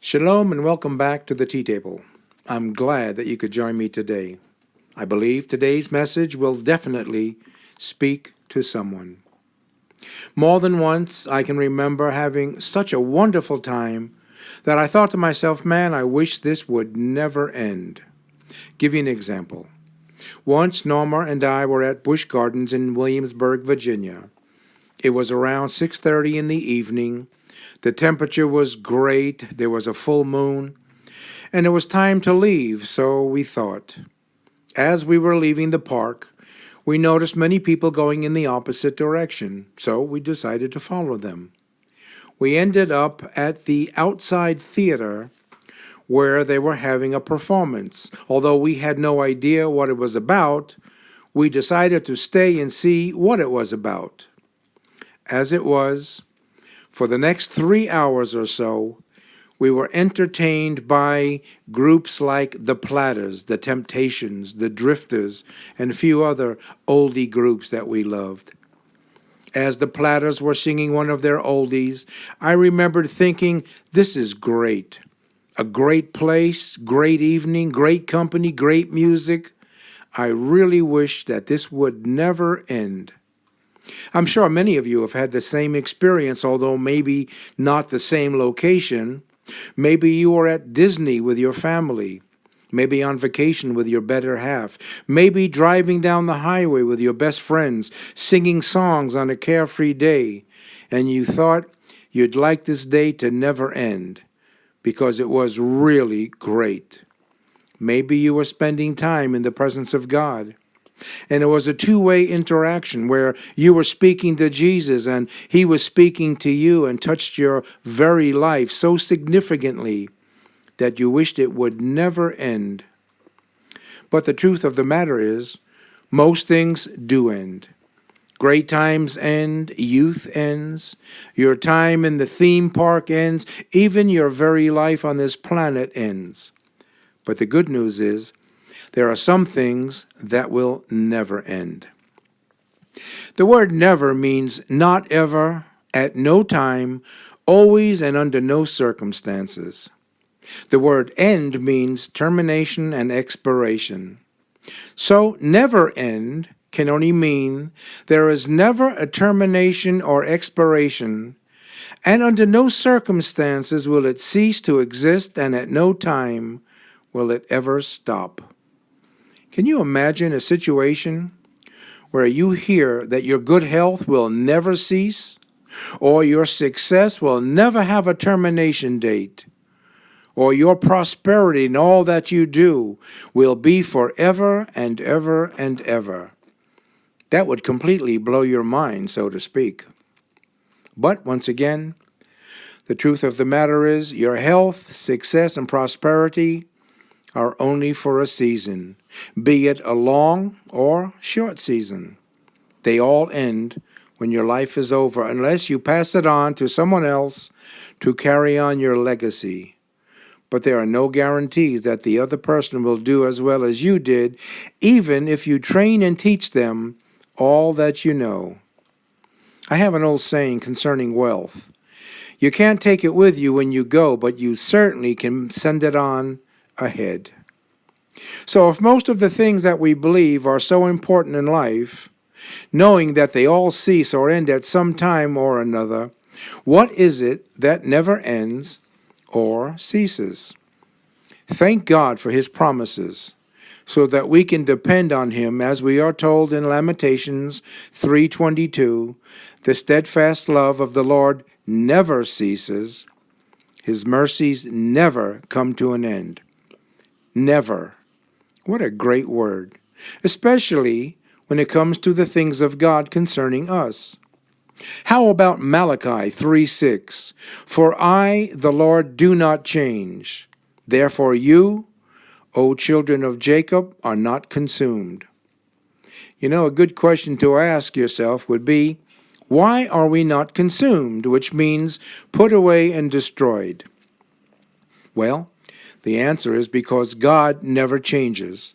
Shalom and welcome back to the Tea Table. I'm glad that you could join me today. I believe today's message will definitely speak to someone. More than once, I can remember having such a wonderful time that I thought to myself, man, I wish this would never end. Give you an example. Once, Norma and I were at Busch Gardens in Williamsburg, Virginia. It was around 6:30 in the evening. The temperature was great, there was a full moon, and it was time to leave, so we thought. As we were leaving the park, we noticed many people going in the opposite direction, so we decided to follow them. We ended up at the outside theater where they were having a performance. Although we had no idea what it was about, we decided to stay and see what it was about. As it was, for the next 3 hours or so, we were entertained by groups like the Platters, the Temptations, the Drifters, and a few other oldie groups that we loved. As the Platters were singing one of their oldies, I remembered thinking, this is great. A great place, great evening, great company, great music. I really wish that this would never end. I'm sure many of you have had the same experience, although maybe not the same location. Maybe you were at Disney with your family, maybe on vacation with your better half, maybe driving down the highway with your best friends, singing songs on a carefree day, and you thought you'd like this day to never end because it was really great. Maybe you were spending time in the presence of God. And it was a two-way interaction where you were speaking to Jesus and he was speaking to you and touched your very life so significantly that you wished it would never end. But the truth of the matter is, most things do end. Great times end, youth ends, your time in the theme park ends, even your very life on this planet ends. But the good news is, there are some things that will never end. The word never means not ever, at no time, always, and under no circumstances. The word end means termination and expiration. So never end can only mean there is never a termination or expiration, and under no circumstances will it cease to exist, and at no time will it ever stop. Can you imagine a situation where you hear that your good health will never cease, or your success will never have a termination date, or your prosperity in all that you do will be forever and ever and ever? That would completely blow your mind, so to speak. But once again, the truth of the matter is your health, success, and prosperity are only for a season, be it a long or short season. They all end when your life is over, unless you pass it on to someone else to carry on your legacy. But there are no guarantees that the other person will do as well as you did, even if you train and teach them all that you know. I have an old saying concerning wealth. You can't take it with you when you go, but you certainly can send it on ahead. So if most of the things that we believe are so important in life, knowing that they all cease or end at some time or another, what is it that never ends or ceases? Thank God for his promises, so that we can depend on him, as we are told in Lamentations 3:22, the steadfast love of the Lord never ceases, his mercies never come to an end. Never. What a great word, especially when it comes to the things of God concerning us. How about Malachi 3:6? For I, the Lord, do not change. Therefore you, O children of Jacob, are not consumed. You know, a good question to ask yourself would be, why are we not consumed, which means put away and destroyed? Well, the answer is because God never changes,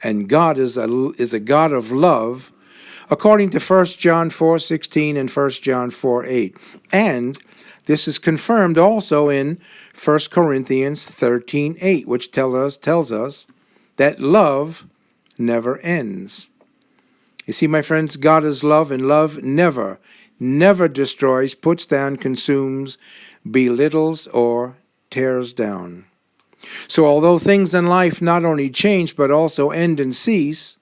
and God is a God of love, according to 1 John 4:16 and 1 John 4:8. And this is confirmed also in 1 Corinthians 13:8, which tells us that love never ends. You see, my friends, God is love, and love never destroys, puts down, consumes, belittles, or tears down. So although things in life not only change but also end and cease,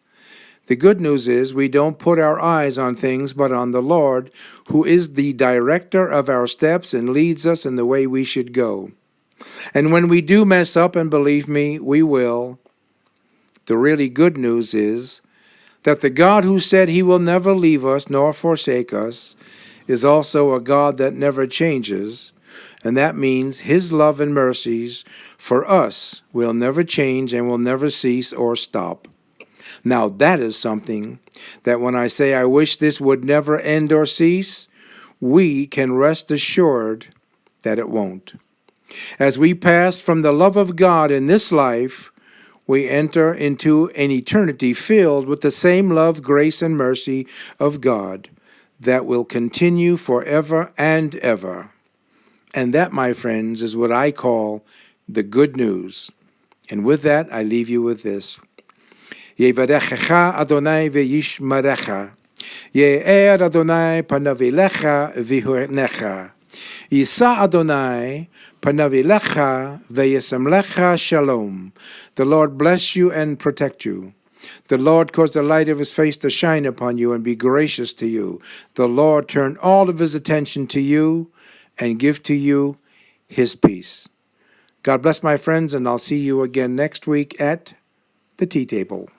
the good news is we don't put our eyes on things but on the Lord, who is the director of our steps and leads us in the way we should go. And when we do mess up, and believe me, we will, the really good news is that the God who said he will never leave us nor forsake us is also a God that never changes, and that means his love and mercies for us will never change and will never cease or stop. Now that is something that when I say I wish this would never end or cease, we can rest assured that it won't. As we pass from the love of God in this life, we enter into an eternity filled with the same love, grace, and mercy of God that will continue forever and ever. And that, my friends, is what I call the good news. And with that, I leave you with this. Yevarechecha Adonai ve'yishmarecha. Ye'er Adonai panav elecha v'yihunecha. Yisa Adonai panav elecha ve'yisamlecha shalom. The Lord bless you and protect you. The Lord cause the light of his face to shine upon you and be gracious to you. The Lord turn all of his attention to you and give to you his peace. God bless, my friends, and I'll see you again next week at the tea table.